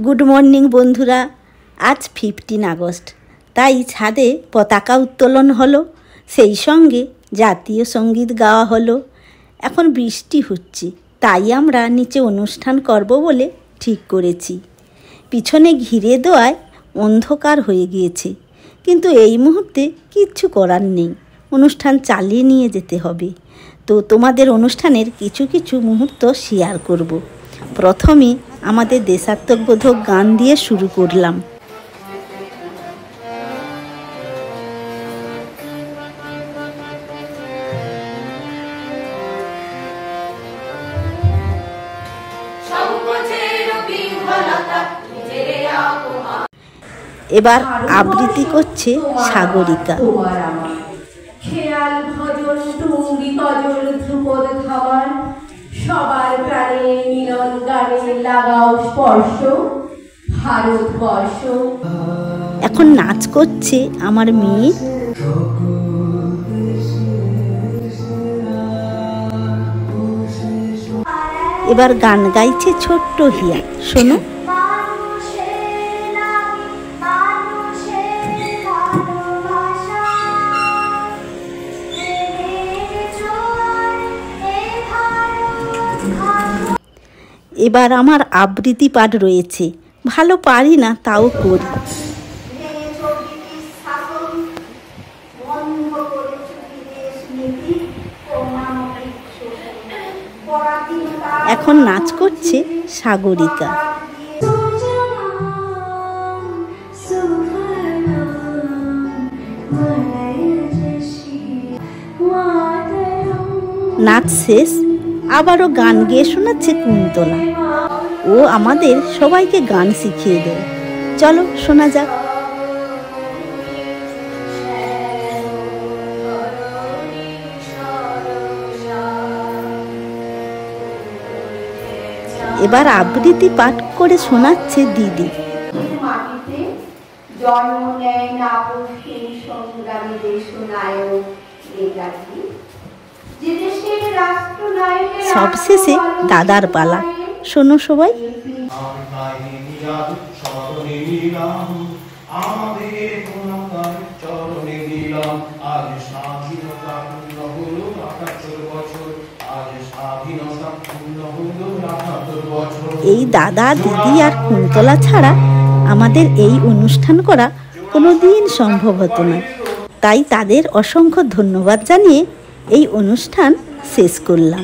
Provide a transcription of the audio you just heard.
Good morning বন্ধুরা। আজ 15 August, তাই ছাদে পতাকা উত্তোলন হলো, সেই সঙ্গে জাতীয় সঙ্গীত গাওয়া হলো। এখন বৃষ্টি হচ্ছে, তাই আমরা নিচে অনুষ্ঠান করব বলে ঠিক করেছি। পিছনে ঘিরে দেওয়ায় অন্ধকার হয়ে গিয়েছে, কিন্তু এই মুহূর্তে কিচ্ছু করার নেই, অনুষ্ঠান চালিয়ে নিয়ে যেতে হবে। তো তোমাদের অনুষ্ঠানের কিছু কিছু মুহূর্ত শেয়ার করব। প্রথমে আমাদের দেশাত্মবোধক গান দিয়ে শুরু করলাম। এবার আবৃত্তি করছে সাগরিকা। খেয়াল ভজন টুঙ্গি কজল ধ্রুপদ খাবার, সবার প্রাণে মিলন গানে লাগাও স্পর্শ ভারতবর্ষ। এখন নাচ করছে আমার মেয়ে। এবার গান গাইছে ছোট্ট হিয়া, শোনো। এবার আমার আবৃত্তি পাঠ রয়েছে, ভালো পারি না তাও করি। এখন নাচ করছে সাগরিকা। নাচ শেষ, আবারও গান গেয়ে শোনাচ্ছে কুন্তলা। ও আমাদের সবাইকে গান শিখিয়ে দেয়, চলো শোনা যাক। এবার আবৃত্তি পাঠ করে শোনাচ্ছে দিদি। জন্ম নেয় নাপসহীন সংগ্রামী দেশনায়ক নেতাজি, যে দেশের রাষ্ট্রনায়কের সবশেষে দাদার পালা, শোনো সবাই। এই দাদা দিদি আর কুন্তলা ছাড়া আমাদের এই অনুষ্ঠান করা কোনোদিন সম্ভব হতো না, তাই তাদের অসংখ্য ধন্যবাদ জানিয়ে এই অনুষ্ঠান শেষ করলাম।